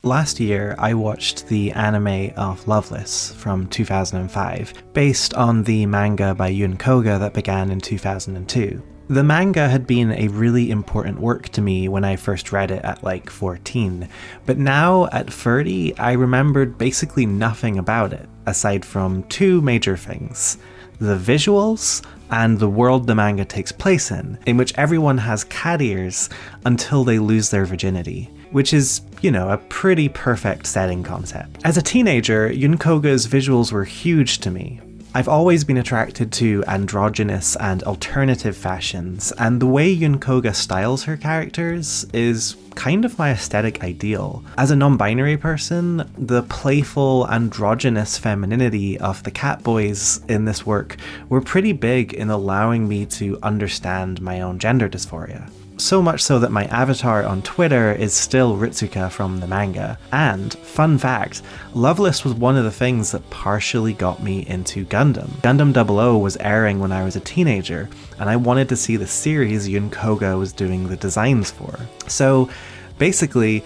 Last year, I watched the anime of Loveless from 2005, based on the manga by Yun Koga that began in 2002. The manga had been a really important work to me when I first read it at like 14, but now at 30, I remembered basically nothing about it, aside from two major things: the visuals and the world the manga takes place in which everyone has cat ears until they lose their virginity. Which is, a pretty perfect setting concept. As a teenager, Yun Koga's visuals were huge to me. I've always been attracted to androgynous and alternative fashions, and the way Yun Koga styles her characters is kind of my aesthetic ideal. As a non-binary person, the playful androgynous femininity of the cat boys in this work were pretty big in allowing me to understand my own gender dysphoria. So much so that my avatar on Twitter is still Ritsuka from the manga. And, fun fact, Loveless was one of the things that partially got me into Gundam. Gundam 00 was airing when I was a teenager, and I wanted to see the series Yun Koga was doing the designs for. So, basically,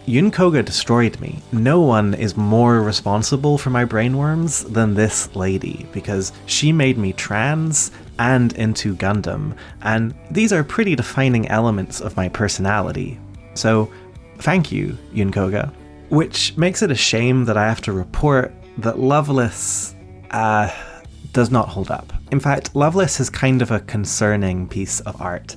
Yun Koga destroyed me. No one is more responsible for my brainworms than this lady, because she made me trans and into Gundam, and these are pretty defining elements of my personality. So, thank you, Yun Koga. Which makes it a shame that I have to report that Loveless does not hold up. In fact, Loveless is kind of a concerning piece of art.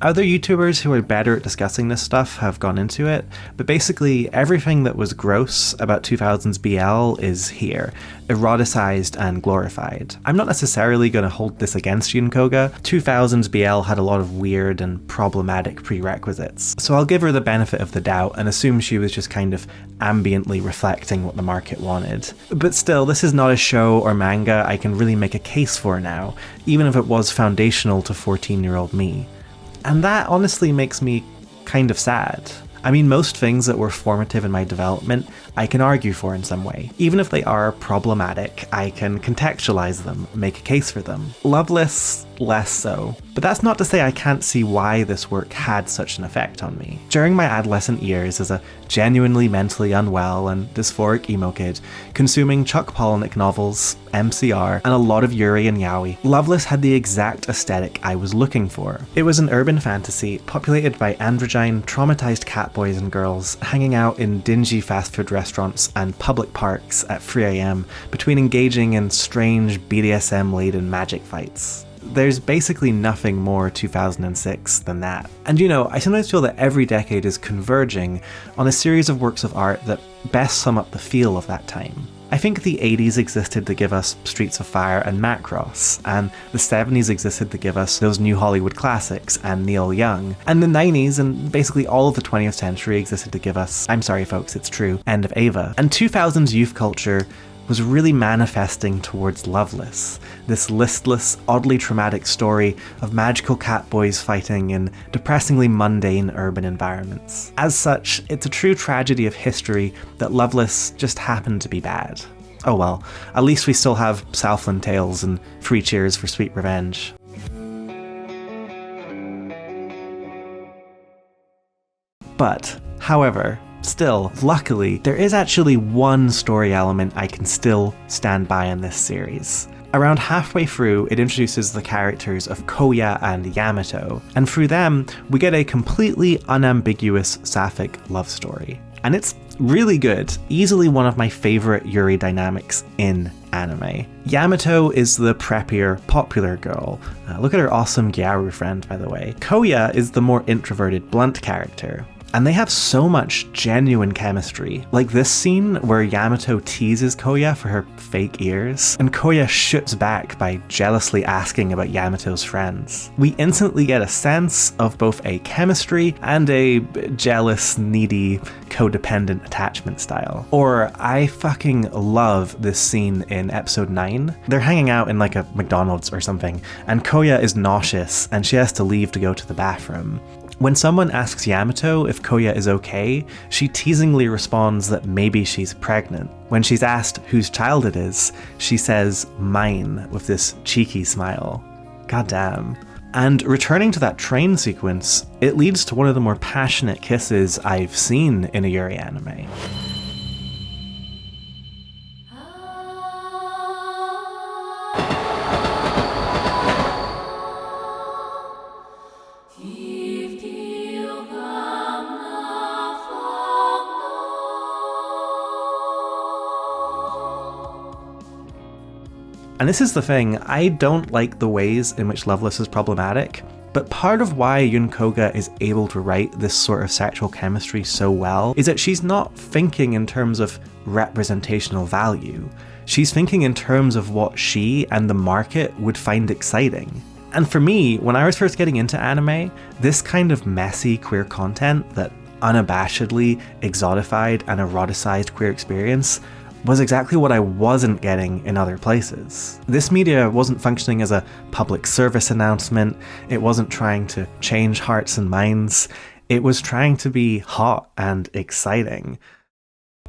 Other YouTubers who are better at discussing this stuff have gone into it, but basically everything that was gross about 2000s BL is here, eroticized and glorified. I'm not necessarily going to hold this against Yun Koga. 2000s BL had a lot of weird and problematic prerequisites, so I'll give her the benefit of the doubt and assume she was just kind of ambiently reflecting what the market wanted. But still, this is not a show or manga I can really make a case for now, even if it was foundational to 14-year-old me. And that honestly makes me kind of sad. I mean, most things that were formative in my development, I can argue for in some way. Even if they are problematic, I can contextualize them, make a case for them. Loveless, less so. But that's not to say I can't see why this work had such an effect on me. During my adolescent years as a genuinely mentally unwell and dysphoric emo kid, consuming Chuck Palahniuk novels, MCR, and a lot of Yuri and Yaoi, Loveless had the exact aesthetic I was looking for. It was an urban fantasy populated by androgyne, traumatized catboys and girls hanging out in dingy fast food restaurants and public parks at 3 AM between engaging in strange BDSM-laden magic fights. There's basically nothing more 2006 than that. And I sometimes feel that every decade is converging on a series of works of art that best sum up the feel of that time. I think the 80s existed to give us Streets of Fire and Macross, and the 70s existed to give us those new Hollywood classics and Neil Young, and the 90s and basically all of the 20th century existed to give us, I'm sorry folks, it's true, End of Ava. And 2000s youth culture was really manifesting towards Loveless, this listless, oddly traumatic story of magical catboys fighting in depressingly mundane urban environments. As such, it's a true tragedy of history that Loveless just happened to be bad. Oh well, at least we still have Southland Tales and 3 Cheers for Sweet Revenge. But, however, still, luckily, there is actually one story element I can still stand by in this series. Around halfway through, it introduces the characters of Koya and Yamato, and through them, we get a completely unambiguous sapphic love story. And it's really good, easily one of my favourite Yuri dynamics in anime. Yamato is the preppier, popular girl. Look at her awesome Gyaru friend, by the way. Koya is the more introverted, blunt character. And they have so much genuine chemistry. Like this scene where Yamato teases Koya for her fake ears, and Koya shoots back by jealously asking about Yamato's friends. We instantly get a sense of both a chemistry and a jealous, needy, codependent attachment style. Or I fucking love this scene in episode 9. They're hanging out in like a McDonald's or something, and Koya is nauseous and she has to leave to go to the bathroom. When someone asks Yamato if Koya is okay, she teasingly responds that maybe she's pregnant. When she's asked whose child it is, she says, "mine," with this cheeky smile. Goddamn. And returning to that train sequence, it leads to one of the more passionate kisses I've seen in a Yuri anime. And this is the thing, I don't like the ways in which Loveless is problematic, but part of why Yun Koga is able to write this sort of sexual chemistry so well is that she's not thinking in terms of representational value. She's thinking in terms of what she and the market would find exciting. And for me, when I was first getting into anime, this kind of messy queer content that unabashedly exotified and eroticized queer experience was exactly what I wasn't getting in other places. This media wasn't functioning as a public service announcement, it wasn't trying to change hearts and minds, it was trying to be hot and exciting.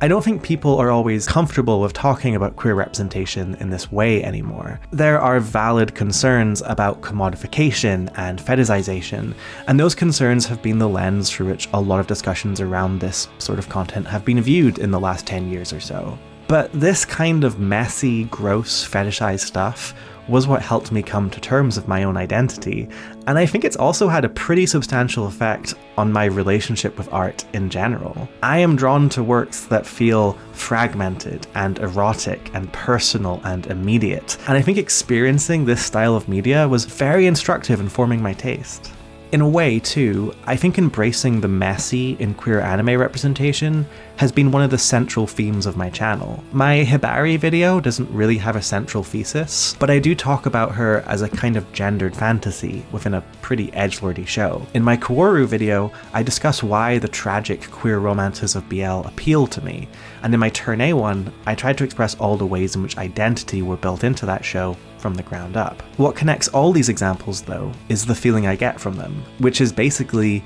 I don't think people are always comfortable with talking about queer representation in this way anymore. There are valid concerns about commodification and fetishization, and those concerns have been the lens through which a lot of discussions around this sort of content have been viewed in the last 10 years or so. But this kind of messy, gross, fetishized stuff was what helped me come to terms with my own identity, and I think it's also had a pretty substantial effect on my relationship with art in general. I am drawn to works that feel fragmented and erotic and personal and immediate, and I think experiencing this style of media was very instructive in forming my taste. In a way, too, I think embracing the messy in queer anime representation has been one of the central themes of my channel. My Hibari video doesn't really have a central thesis, but I do talk about her as a kind of gendered fantasy within a pretty edgelordy show. In my Kaworu video, I discuss why the tragic queer romances of BL appeal to me, and in my Turn A one, I tried to express all the ways in which identity were built into that show from the ground up. What connects all these examples, though, is the feeling I get from them, which is basically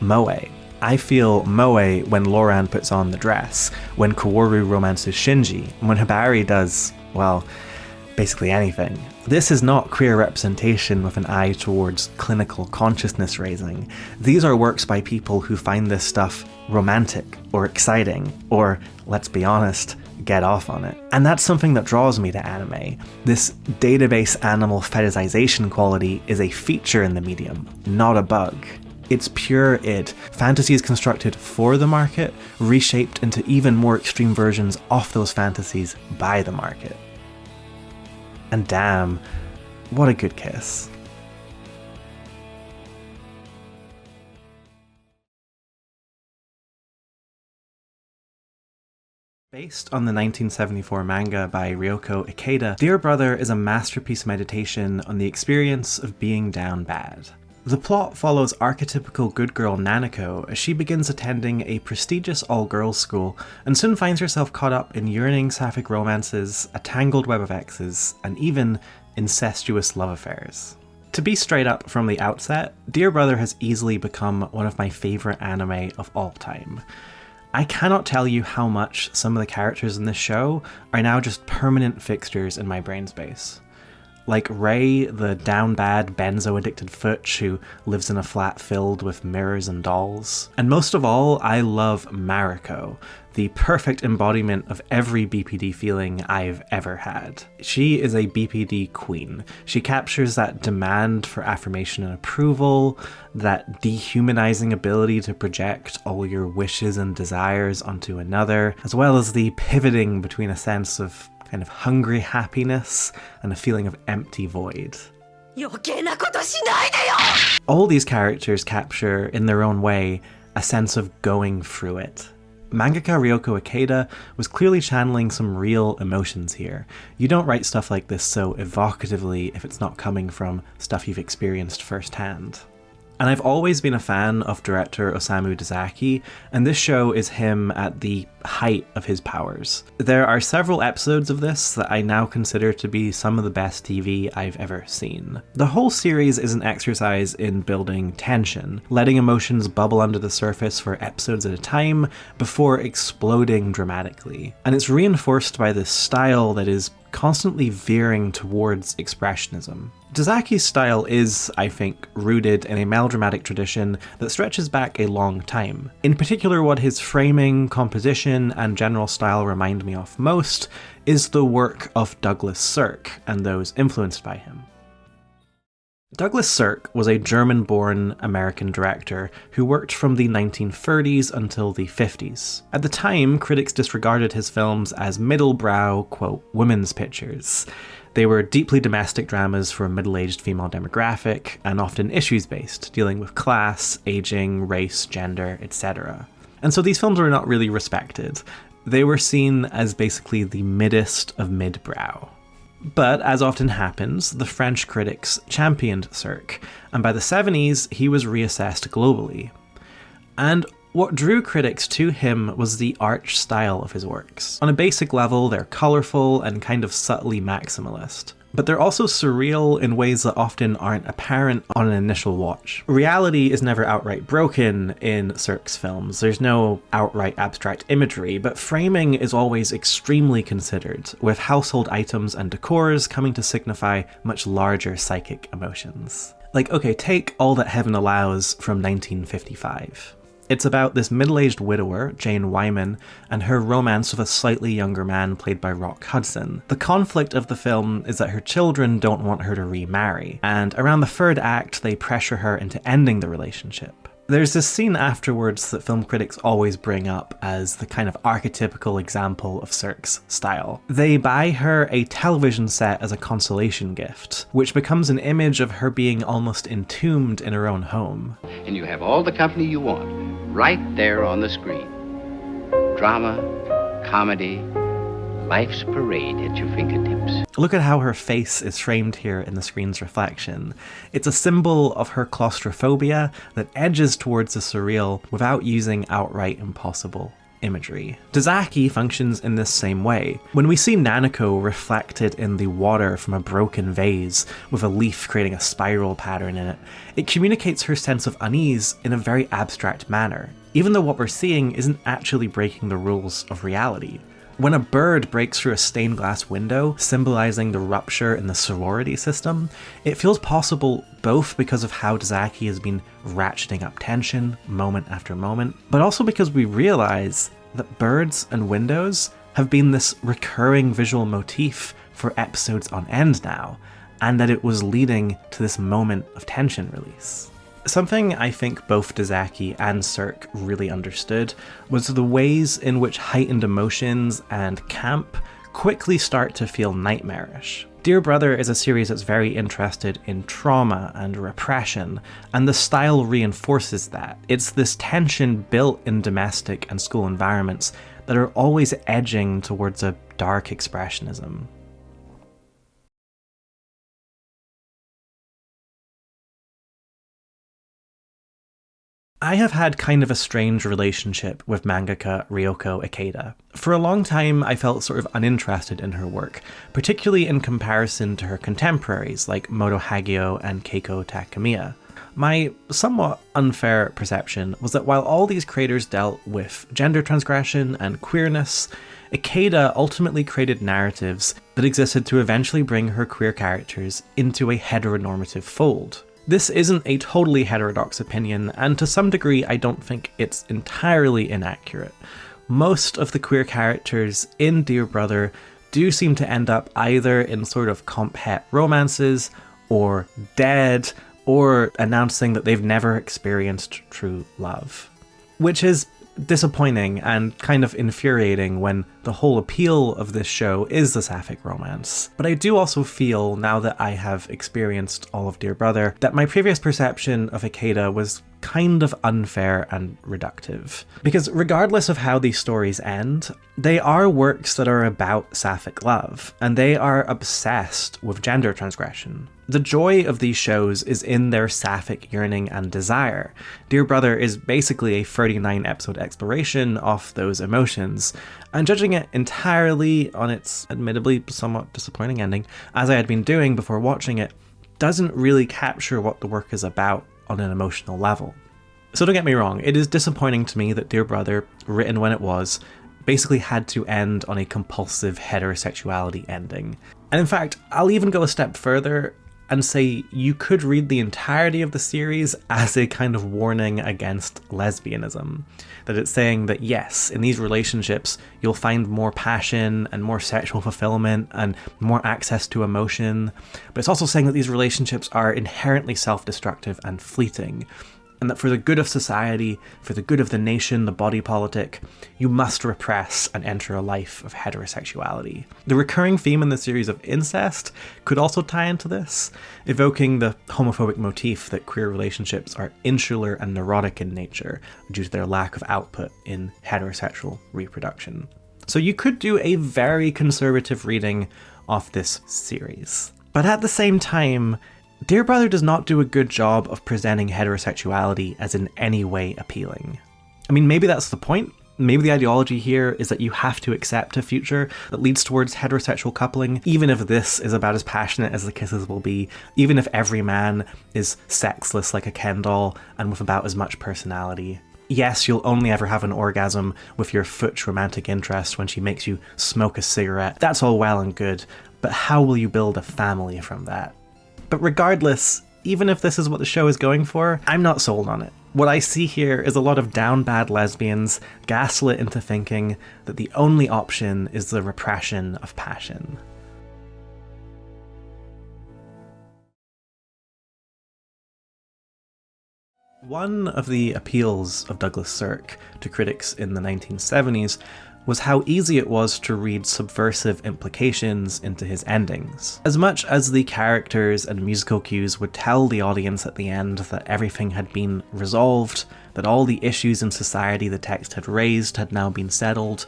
moe. I feel moe when Loran puts on the dress, when Kaworu romances Shinji, and when Hibari does, well, basically anything. This is not queer representation with an eye towards clinical consciousness raising. These are works by people who find this stuff romantic or exciting, or, let's be honest, get off on it. And that's something that draws me to anime. This database animal fetishization quality is a feature in the medium, not a bug. It's pure id. Fantasy is constructed for the market, reshaped into even more extreme versions of those fantasies by the market. And damn, what a good kiss. Based on the 1974 manga by Ryoko Ikeda, Dear Brother is a masterpiece meditation on the experience of being down bad. The plot follows archetypical good girl Nanako as she begins attending a prestigious all-girls school and soon finds herself caught up in yearning sapphic romances, a tangled web of exes, and even incestuous love affairs. To be straight up from the outset, Dear Brother has easily become one of my favourite anime of all time. I cannot tell you how much some of the characters in this show are now just permanent fixtures in my brain space. Like Ray, the down bad, benzo-addicted Futch who lives in a flat filled with mirrors and dolls. And most of all, I love Mariko, the perfect embodiment of every BPD feeling I've ever had. She is a BPD queen. She captures that demand for affirmation and approval, that dehumanizing ability to project all your wishes and desires onto another, as well as the pivoting between a sense of kind of hungry happiness and a feeling of empty void. All these characters capture, in their own way, a sense of going through it. Mangaka Ryoko Ikeda was clearly channeling some real emotions here. You don't write stuff like this so evocatively if it's not coming from stuff you've experienced firsthand. And I've always been a fan of director Osamu Dezaki, and this show is him at the height of his powers. There are several episodes of this that I now consider to be some of the best TV I've ever seen. The whole series is an exercise in building tension, letting emotions bubble under the surface for episodes at a time before exploding dramatically. And it's reinforced by this style that is constantly veering towards expressionism. Tazaki's style is, I think, rooted in a melodramatic tradition that stretches back a long time. In particular, what his framing, composition, and general style remind me of most is the work of Douglas Sirk and those influenced by him. Douglas Sirk was a German-born American director who worked from the 1930s until the 50s. At the time, critics disregarded his films as middle-brow, quote, women's pictures. They were deeply domestic dramas for a middle-aged female demographic, and often issues-based, dealing with class, aging, race, gender, etc. And so these films were not really respected. They were seen as basically the middest of mid-brow. But, as often happens, the French critics championed Sirk, and by the 70s, he was reassessed globally. And what drew critics to him was the arch style of his works. On a basic level, they're colourful and kind of subtly maximalist. But they're also surreal in ways that often aren't apparent on an initial watch. Reality is never outright broken in Sirk's films. There's no outright abstract imagery, but framing is always extremely considered, with household items and decors coming to signify much larger psychic emotions. Like, okay, take All That Heaven Allows from 1955. It's about this middle-aged widower, Jane Wyman, and her romance with a slightly younger man played by Rock Hudson. The conflict of the film is that her children don't want her to remarry, and around the third act they pressure her into ending the relationship. There's this scene afterwards that film critics always bring up as the kind of archetypical example of Sirk's style. They buy her a television set as a consolation gift, which becomes an image of her being almost entombed in her own home. And you have all the company you want, right there on the screen. Drama, comedy, life's parade at your fingertips. Look at how her face is framed here in the screen's reflection. It's a symbol of her claustrophobia that edges towards the surreal without using outright impossible imagery. Tazaki functions in this same way. When we see Nanako reflected in the water from a broken vase, with a leaf creating a spiral pattern in it, it communicates her sense of unease in a very abstract manner, even though what we're seeing isn't actually breaking the rules of reality. When a bird breaks through a stained glass window, symbolizing the rupture in the sorority system, it feels possible both because of how Tazaki has been ratcheting up tension moment after moment, but also because we realize that birds and windows have been this recurring visual motif for episodes on end now, and that it was leading to this moment of tension release. Something I think both Tazaki and Sirk really understood was the ways in which heightened emotions and camp quickly start to feel nightmarish. Dear Brother is a series that's very interested in trauma and repression, and the style reinforces that. It's this tension built in domestic and school environments that are always edging towards a dark expressionism. I have had kind of a strange relationship with mangaka Ryoko Ikeda. For a long time, I felt sort of uninterested in her work, particularly in comparison to her contemporaries like Moto Hagio and Keiko Takemiya. My somewhat unfair perception was that while all these creators dealt with gender transgression and queerness, Ikeda ultimately created narratives that existed to eventually bring her queer characters into a heteronormative fold. This isn't a totally heterodox opinion, and to some degree I don't think it's entirely inaccurate. Most of the queer characters in Dear Brother do seem to end up either in sort of comp-het romances, or dead, or announcing that they've never experienced true love. Which is disappointing and kind of infuriating when the whole appeal of this show is the sapphic romance. But I do also feel, now that I have experienced all of Dear Brother, that my previous perception of Ikeda was kind of unfair and reductive. Because regardless of how these stories end, they are works that are about sapphic love, and they are obsessed with gender transgression. The joy of these shows is in their sapphic yearning and desire. Dear Brother is basically a 39-episode exploration of those emotions, and judging it entirely on its admittedly somewhat disappointing ending, as I had been doing before watching it, doesn't really capture what the work is about on an emotional level. So don't get me wrong, it is disappointing to me that Dear Brother, written when it was, basically had to end on a compulsive heterosexuality ending. And in fact, I'll even go a step further and say you could read the entirety of the series as a kind of warning against lesbianism. That it's saying that yes, in these relationships, you'll find more passion and more sexual fulfillment and more access to emotion, but it's also saying that these relationships are inherently self-destructive and fleeting, and that for the good of society, for the good of the nation, the body politic, you must repress and enter a life of heterosexuality. The recurring theme in the series of incest could also tie into this, evoking the homophobic motif that queer relationships are insular and neurotic in nature due to their lack of output in heterosexual reproduction. So you could do a very conservative reading of this series. But at the same time, Dear Brother does not do a good job of presenting heterosexuality as in any way appealing. I mean, maybe that's the point. Maybe the ideology here is that you have to accept a future that leads towards heterosexual coupling, even if this is about as passionate as the kisses will be, even if every man is sexless like a Ken doll and with about as much personality. Yes, you'll only ever have an orgasm with your foot's romantic interest when she makes you smoke a cigarette. That's all well and good, but how will you build a family from that? But regardless, even if this is what the show is going for, I'm not sold on it. What I see here is a lot of down bad lesbians gaslit into thinking that the only option is the repression of passion. One of the appeals of Douglas Sirk to critics in the 1970s was how easy it was to read subversive implications into his endings. As much as the characters and musical cues would tell the audience at the end that everything had been resolved, that all the issues in society the text had raised had now been settled,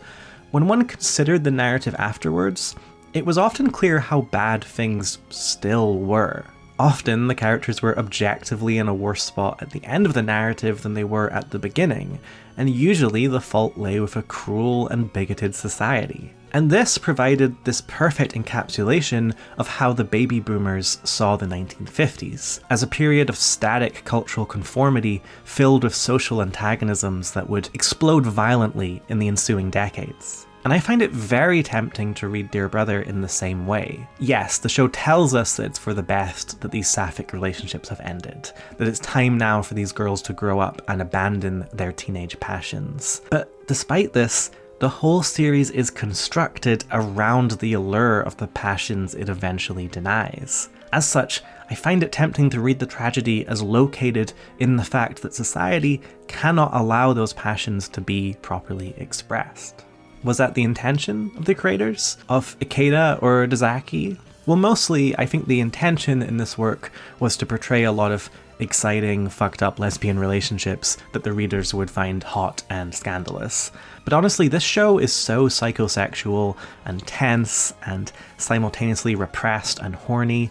when one considered the narrative afterwards, it was often clear how bad things still were. Often, the characters were objectively in a worse spot at the end of the narrative than they were at the beginning, and usually the fault lay with a cruel and bigoted society. And this provided this perfect encapsulation of how the baby boomers saw the 1950s, as a period of static cultural conformity filled with social antagonisms that would explode violently in the ensuing decades. And I find it very tempting to read Dear Brother in the same way. Yes, the show tells us that it's for the best that these sapphic relationships have ended, that it's time now for these girls to grow up and abandon their teenage passions. But despite this, the whole series is constructed around the allure of the passions it eventually denies. As such, I find it tempting to read the tragedy as located in the fact that society cannot allow those passions to be properly expressed. Was that the intention of the creators? Of Ikeda or Dazaki? Well, mostly, I think the intention in this work was to portray a lot of exciting, fucked up lesbian relationships that the readers would find hot and scandalous. But honestly, this show is so psychosexual and tense and simultaneously repressed and horny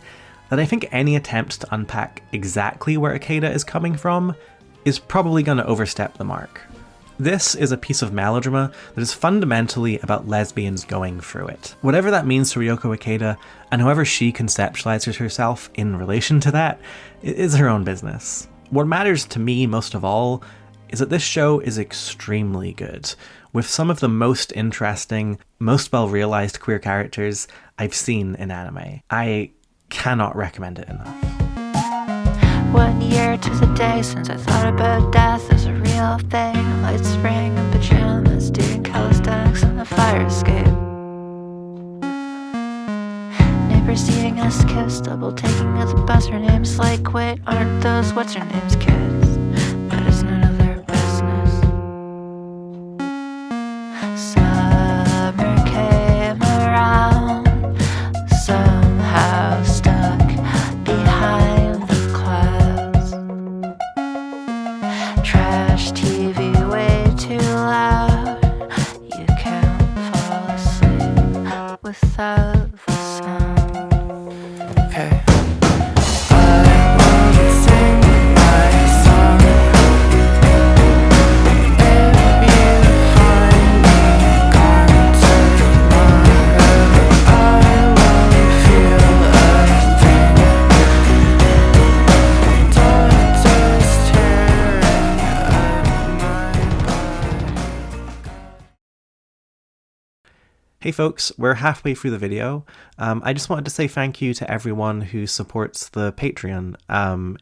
that I think any attempt to unpack exactly where Ikeda is coming from is probably going to overstep the mark. This is a piece of melodrama that is fundamentally about lesbians going through it. Whatever that means to Ryoko Ikeda, and however she conceptualizes herself in relation to that, is her own business. What matters to me most of all is that this show is extremely good, with some of the most interesting, most well-realized queer characters I've seen in anime. I cannot recommend it enough. 1 year to the day since I thought about death as a real thing. Light spring in pajamas, doing calisthenics on the fire escape. Neighbors seeing us kiss, double taking at the bus. Her name's like, wait, aren't those what's her name's kids? But it's none of their business. Summer came around, somehow stuck behind the clouds. Trash TV way too loud. You can't fall asleep without the sound. Okay. Hey folks, we're halfway through the video. I just wanted to say thank you to everyone who supports the Patreon.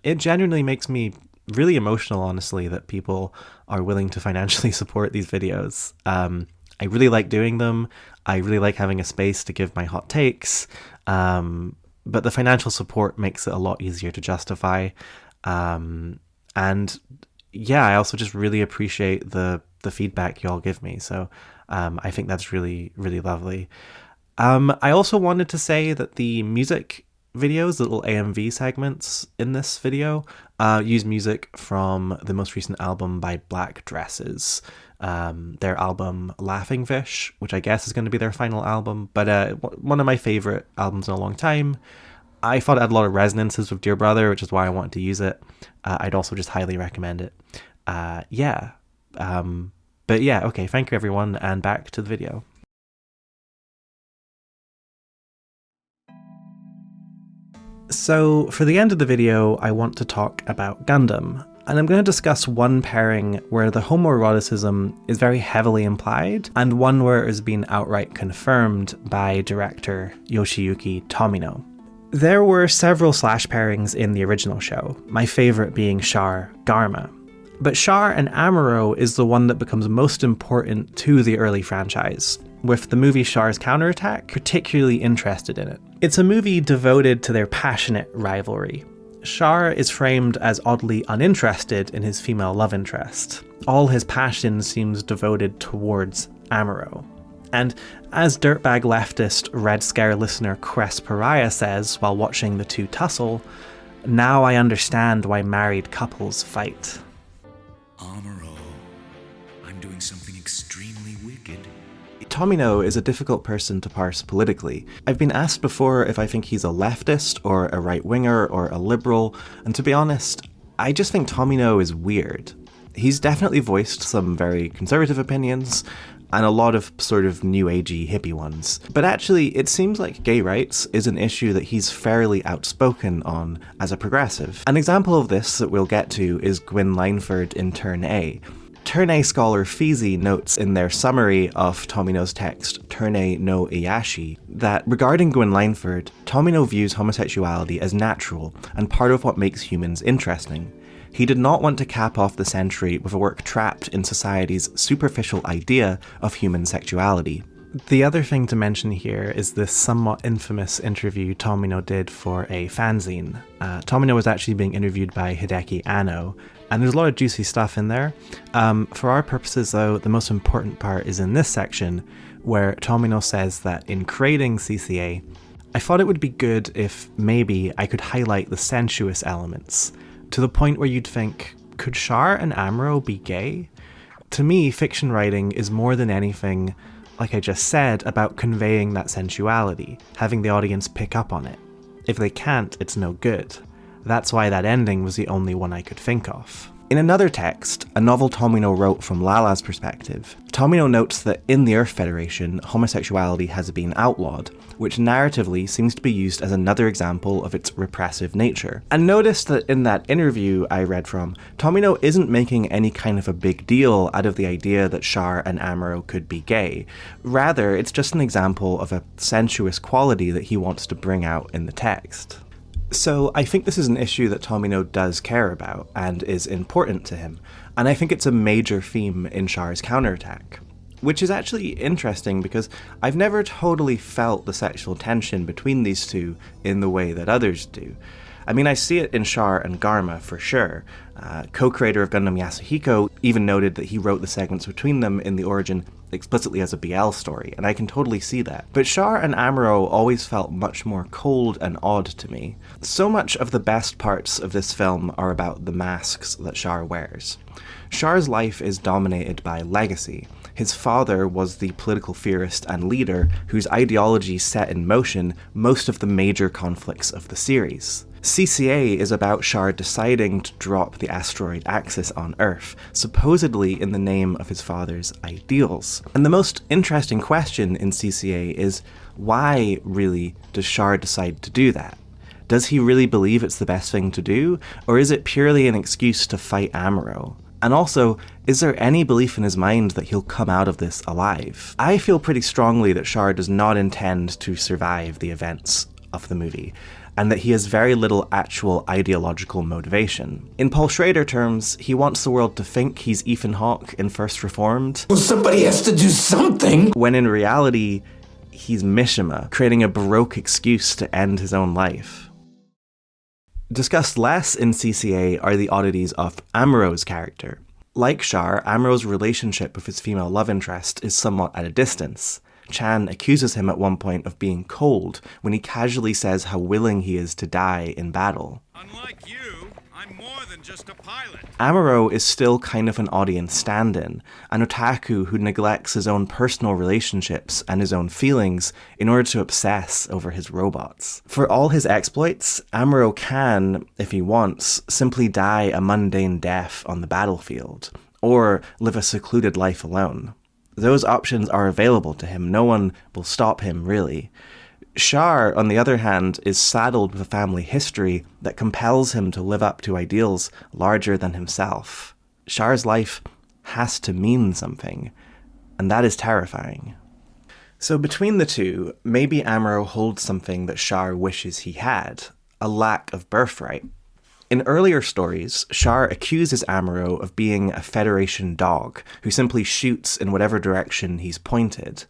It genuinely makes me really emotional, honestly, that people are willing to financially support these videos. I really like doing them. I really like having a space to give my hot takes. But the financial support makes it a lot easier to justify. And yeah, I also just really appreciate the feedback y'all give me. So I think that's really, really lovely. I also wanted to say that the music videos, the little AMV segments in this video, use music from the most recent album by Black Dresses. Their album Laughing Fish, which I guess is going to be their final album, but one of my favorite albums in a long time. I thought it had a lot of resonances with Dear Brother, which is why I wanted to use it. I'd also just highly recommend it. But yeah, okay, thank you everyone, and back to the video. So for the end of the video, I want to talk about Gundam, and I'm going to discuss one pairing where the homoeroticism is very heavily implied, and one where it has been outright confirmed by director Yoshiyuki Tomino. There were several slash pairings in the original show, my favourite being Char Garma. But Char and Amuro is the one that becomes most important to the early franchise, with the movie Char's Counterattack particularly interested in it. It's a movie devoted to their passionate rivalry. Char is framed as oddly uninterested in his female love interest. All his passion seems devoted towards Amuro. And as dirtbag leftist Red Scare listener Cress Pariah says while watching the two tussle, "Now I understand why married couples fight." Amuro, I'm doing something extremely wicked. Tomino is a difficult person to parse politically. I've been asked before if I think he's a leftist or a right-winger or a liberal, and to be honest, I just think Tomino is weird. He's definitely voiced some very conservative opinions, and a lot of sort of new agey hippie ones. But actually, it seems like gay rights is an issue that he's fairly outspoken on as a progressive. An example of this that we'll get to is Gwyn Linford in Turn A. Turn A scholar Feezy notes in their summary of Tomino's text, Turn A no Iyashi, that regarding Gwyn Linford, Tomino views homosexuality as natural and part of what makes humans interesting. He did not want to cap off the century with a work trapped in society's superficial idea of human sexuality. The other thing to mention here is this somewhat infamous interview Tomino did for a fanzine. Tomino was actually being interviewed by Hideki Anno, and there's a lot of juicy stuff in there. For our purposes though, the most important part is in this section, where Tomino says that in creating CCA, I thought it would be good if maybe I could highlight the sensuous elements, to the point where you'd think, could Char and Amuro be gay? To me, fiction writing is more than anything, like I just said, about conveying that sensuality, having the audience pick up on it. If they can't, it's no good. That's why that ending was the only one I could think of. In another text, a novel Tomino wrote from Lala's perspective, Tomino notes that in the Earth Federation, homosexuality has been outlawed, which narratively seems to be used as another example of its repressive nature. And notice that in that interview I read from, Tomino isn't making any kind of a big deal out of the idea that Char and Amuro could be gay. Rather, it's just an example of a sensuous quality that he wants to bring out in the text. So I think this is an issue that Tomino does care about and is important to him, and I think it's a major theme in Char's Counterattack. Which is actually interesting because I've never totally felt the sexual tension between these two in the way that others do. I mean, I see it in Char and Garma for sure. Co-creator of Gundam Yasuhiko even noted that he wrote the segments between them in the origin explicitly as a BL story, and I can totally see that. But Char and Amuro always felt much more cold and odd to me. So much of the best parts of this film are about the masks that Char wears. Char's life is dominated by legacy. His father was the political theorist and leader whose ideology set in motion most of the major conflicts of the series. CCA is about Char deciding to drop the asteroid Axis on Earth, supposedly in the name of his father's ideals. And the most interesting question in CCA is, why really does Char decide to do that? Does he really believe it's the best thing to do, or is it purely an excuse to fight Amuro? And also, is there any belief in his mind that he'll come out of this alive? I feel pretty strongly that Char does not intend to survive the events of the movie, and that he has very little actual ideological motivation. In Paul Schrader terms, he wants the world to think he's Ethan Hawke in First Reformed. Well, somebody has to do something! When in reality, he's Mishima, creating a Baroque excuse to end his own life. Discussed less in CCA are the oddities of Amuro's character. Like Char, Amuro's relationship with his female love interest is somewhat at a distance. Chan accuses him at one point of being cold when he casually says how willing he is to die in battle. Unlike you, I'm more than just a pilot. Amuro is still kind of an audience stand-in, an otaku who neglects his own personal relationships and his own feelings in order to obsess over his robots. For all his exploits, Amuro can, if he wants, simply die a mundane death on the battlefield, or live a secluded life alone. Those options are available to him. No one will stop him, really. Char, on the other hand, is saddled with a family history that compels him to live up to ideals larger than himself. Char's life has to mean something, and that is terrifying. So between the two, maybe Amuro holds something that Char wishes he had, a lack of birthright. In earlier stories, Char accuses Amuro of being a Federation dog who simply shoots in whatever direction he's pointed.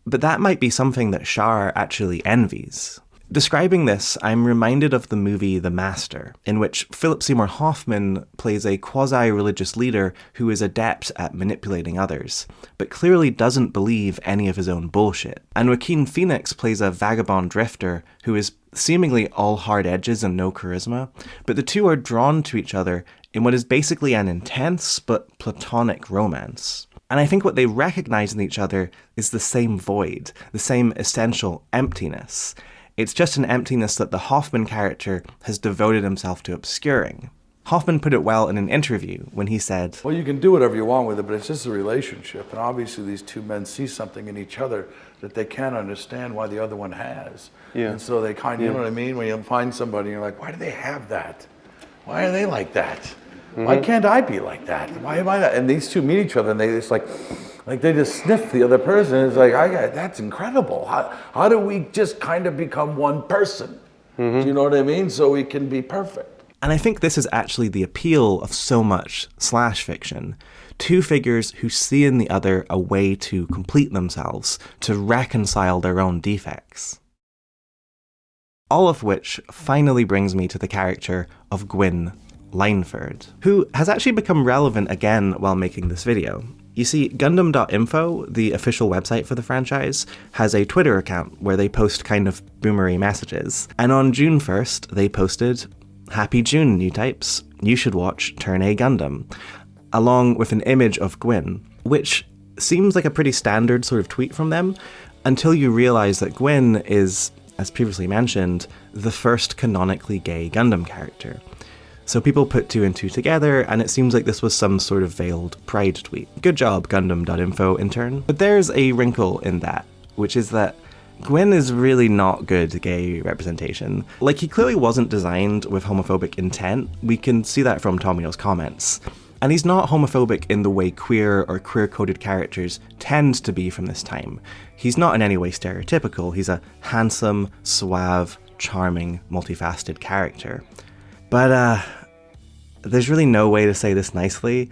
But that might be something that Char actually envies. Describing this, I'm reminded of the movie The Master, in which Philip Seymour Hoffman plays a quasi-religious leader who is adept at manipulating others, but clearly doesn't believe any of his own bullshit. And Joaquin Phoenix plays a vagabond drifter who is seemingly all hard edges and no charisma, but the two are drawn to each other in what is basically an intense but platonic romance. And I think what they recognize in each other is the same void, the same essential emptiness. It's just an emptiness that the Hoffman character has devoted himself to obscuring. Hoffman put it well in an interview when he said, "Well, you can do whatever you want with it, but it's just a relationship. And obviously these two men see something in each other that they can't understand why the other one has. Yeah. And so they kind of, you know what I mean? When you find somebody, you're like, why do they have that? Why are they like that? Mm-hmm. Why can't I be like that? Why am I that? And these two meet each other and they just like they just sniff the other person. It's like, that's incredible. How do we just kind of become one person? Mm-hmm. Do you know what I mean? So we can be perfect. And I think this is actually the appeal of so much slash fiction. Two figures who see in the other a way to complete themselves, to reconcile their own defects. All of which finally brings me to the character of Gwyn Linford, who has actually become relevant again while making this video. You see, Gundam.info, the official website for the franchise, has a Twitter account where they post kind of boomery messages. And on June 1st, they posted, "Happy June, new types. You should watch Turn A Gundam," along with an image of Gwyn, which seems like a pretty standard sort of tweet from them, until you realize that Gwyn is, as previously mentioned, the first canonically gay Gundam character. So people put two and two together, and it seems like this was some sort of veiled pride tweet. Good job, Gundam.info intern. But there's a wrinkle in that, which is that Gwyn is really not good gay representation. Like, he clearly wasn't designed with homophobic intent. We can see that from Tomio's comments. And he's not homophobic in the way queer or queer-coded characters tend to be from this time. He's not in any way stereotypical. He's a handsome, suave, charming, multifaceted character. But, there's really no way to say this nicely.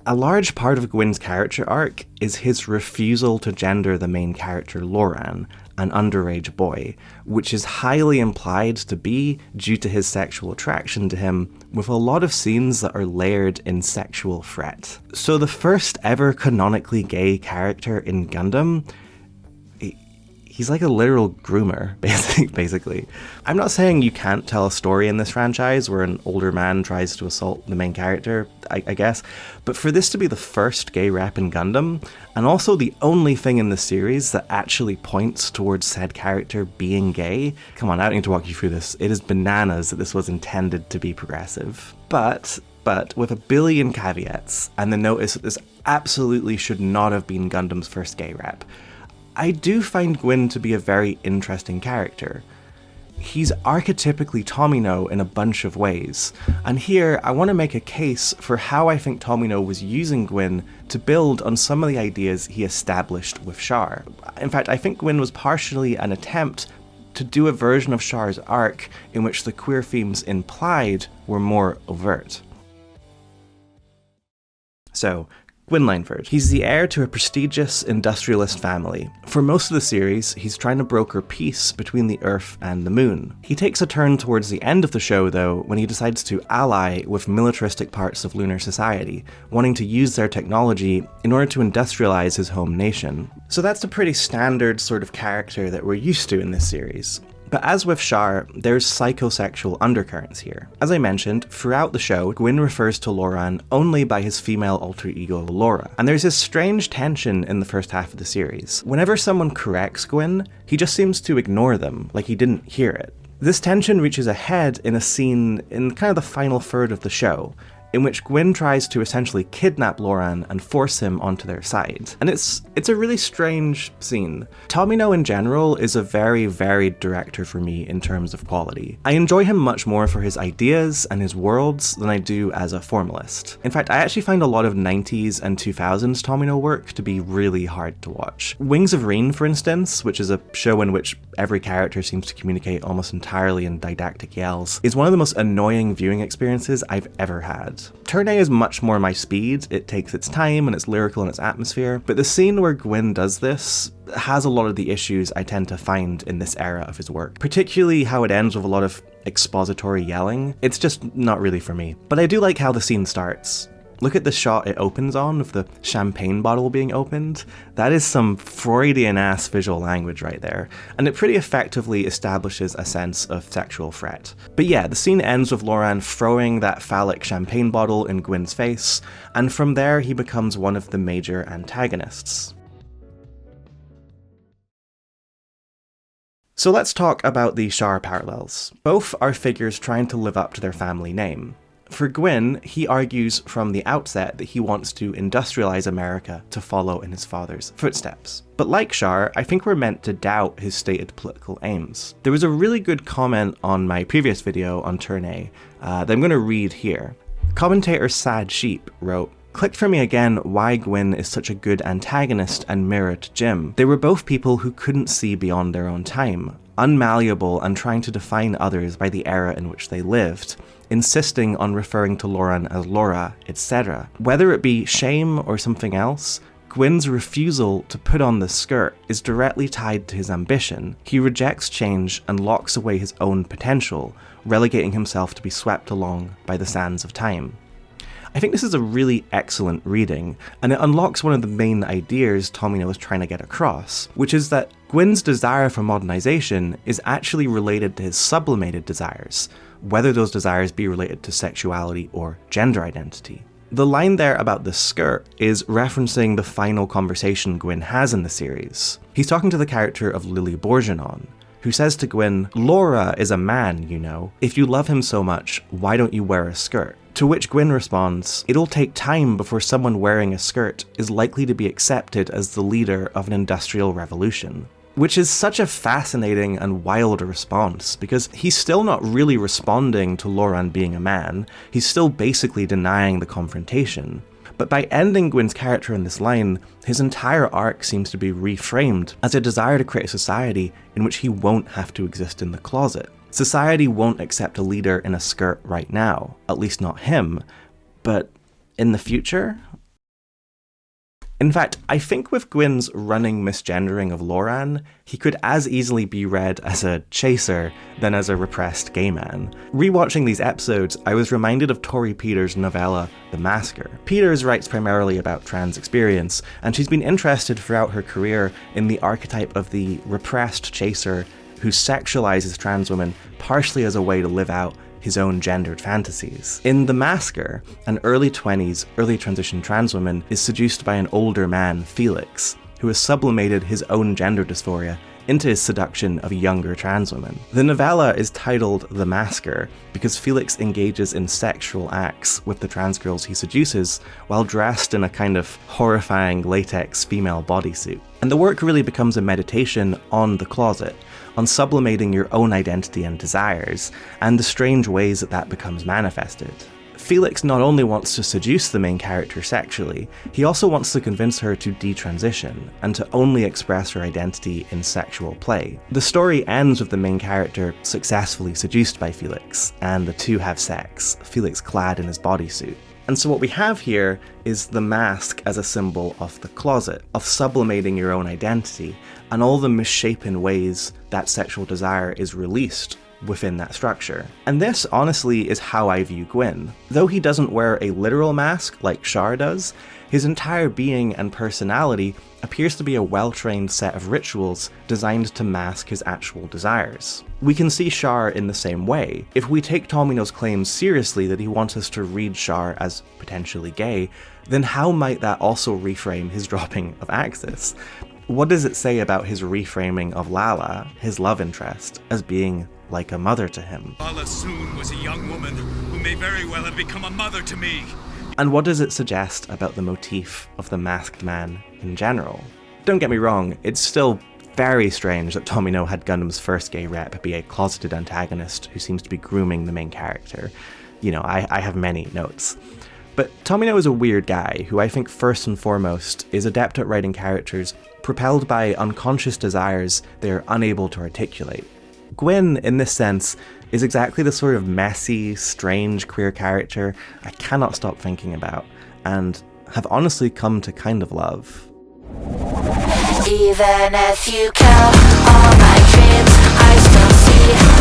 A large part of Gwyn's character arc is his refusal to gender the main character Loran, an underage boy, which is highly implied to be due to his sexual attraction to him, with a lot of scenes that are layered in sexual fret. So the first ever canonically gay character in Gundam, he's like a literal groomer, basically. I'm not saying you can't tell a story in this franchise where an older man tries to assault the main character, I guess, but for this to be the first gay rep in Gundam, and also the only thing in the series that actually points towards said character being gay, come on, I don't need to walk you through this. It is bananas that this was intended to be progressive. But with a billion caveats, and the notice that this absolutely should not have been Gundam's first gay rep, I do find Gwyn to be a very interesting character. He's archetypically Tomino in a bunch of ways, and here I want to make a case for how I think Tomino was using Gwyn to build on some of the ideas he established with Char. In fact, I think Gwyn was partially an attempt to do a version of Char's arc in which the queer themes implied were more overt. So, Gwyn Linford. He's the heir to a prestigious industrialist family. For most of the series, he's trying to broker peace between the Earth and the Moon. He takes a turn towards the end of the show, though, when he decides to ally with militaristic parts of lunar society, wanting to use their technology in order to industrialize his home nation. So that's a pretty standard sort of character that we're used to in this series. But as with Char, there's psychosexual undercurrents here. As I mentioned, throughout the show, Gwyn refers to Loran only by his female alter ego Laura, and there's this strange tension in the first half of the series. Whenever someone corrects Gwyn, he just seems to ignore them, like he didn't hear it. This tension reaches a head in a scene in kind of the final third of the show, in which Gwyn tries to essentially kidnap Loran and force him onto their side. And it's a really strange scene. Tomino in general is a very varied director for me in terms of quality. I enjoy him much more for his ideas and his worlds than I do as a formalist. In fact, I actually find a lot of 90s and 2000s Tomino work to be really hard to watch. Wings of Reen, for instance, which is a show in which every character seems to communicate almost entirely in didactic yells, is one of the most annoying viewing experiences I've ever had. Turn A is much more my speed. It takes its time and it's lyrical in its atmosphere, but the scene where Gwyn does this has a lot of the issues I tend to find in this era of his work, particularly how it ends with a lot of expository yelling. It's just not really for me. But I do like how the scene starts. Look at the shot it opens on of the champagne bottle being opened. That is some Freudian-ass visual language right there, and it pretty effectively establishes a sense of sexual threat. But yeah, the scene ends with Loran throwing that phallic champagne bottle in Gwyn's face, and from there he becomes one of the major antagonists. So let's talk about the Char parallels. Both are figures trying to live up to their family name. For Gwyn, he argues from the outset that he wants to industrialize America to follow in his father's footsteps. But like Char, I think we're meant to doubt his stated political aims. There was a really good comment on my previous video on Turn A that I'm going to read here. Commentator Sad Sheep wrote, "Clicked for me again why Gwyn is such a good antagonist and mirror to Jim. They were both people who couldn't see beyond their own time, unmalleable and trying to define others by the era in which they lived, insisting on referring to Loran as Laura, etc. Whether it be shame or something else, Gwyn's refusal to put on the skirt is directly tied to his ambition. He rejects change and locks away his own potential, relegating himself to be swept along by the sands of time." I think this is a really excellent reading, and it unlocks one of the main ideas Tomino is trying to get across, which is that Gwyn's desire for modernization is actually related to his sublimated desires, whether those desires be related to sexuality or gender identity. The line there about the skirt is referencing the final conversation Gwyn has in the series. He's talking to the character of Lily Bourgeonon, who says to Gwyn, "Laura is a man, you know. If you love him so much, why don't you wear a skirt?" To which Gwyn responds, "It'll take time before someone wearing a skirt is likely to be accepted as the leader of an industrial revolution." Which is such a fascinating and wild response, because he's still not really responding to Loran being a man, he's still basically denying the confrontation. But by ending Gwyn's character in this line, his entire arc seems to be reframed as a desire to create a society in which he won't have to exist in the closet. Society won't accept a leader in a skirt right now, at least not him, but in the future? In fact, I think with Gwyn's running misgendering of Loran, he could as easily be read as a chaser than as a repressed gay man. Rewatching these episodes, I was reminded of Tori Peters' novella, The Masker. Peters writes primarily about trans experience, and she's been interested throughout her career in the archetype of the repressed chaser who sexualizes trans women partially as a way to live out his own gendered fantasies. In The Masker, an early 20s, early transition trans woman is seduced by an older man, Felix, who has sublimated his own gender dysphoria into his seduction of younger trans women. The novella is titled The Masker because Felix engages in sexual acts with the trans girls he seduces while dressed in a kind of horrifying latex female bodysuit. And the work really becomes a meditation on the closet, on sublimating your own identity and desires, and the strange ways that that becomes manifested. Felix not only wants to seduce the main character sexually, he also wants to convince her to detransition, and to only express her identity in sexual play. The story ends with the main character successfully seduced by Felix, and the two have sex, Felix clad in his bodysuit. And so what we have here is the mask as a symbol of the closet, of sublimating your own identity, and all the misshapen ways that sexual desire is released within that structure. And this, honestly, is how I view Gwyn. Though he doesn't wear a literal mask like Char does, his entire being and personality appears to be a well-trained set of rituals designed to mask his actual desires. We can see Char in the same way. If we take Tomino's claims seriously that he wants us to read Char as potentially gay, then how might that also reframe his dropping of Axis? What does it say about his reframing of Lala, his love interest, as being like a mother to him? Lala soon was a young woman who may very well have become a mother to me. And what does it suggest about the motif of the masked man in general? Don't get me wrong, it's still very strange that Tomino had Gundam's first gay rep be a closeted antagonist who seems to be grooming the main character. You know, I have many notes. But Tomino is a weird guy who I think first and foremost is adept at writing characters propelled by unconscious desires they're unable to articulate. Gwyn, in this sense, is exactly the sort of messy, strange queer character I cannot stop thinking about, and have honestly come to kind of love. Even if you kill all my dreams, I still see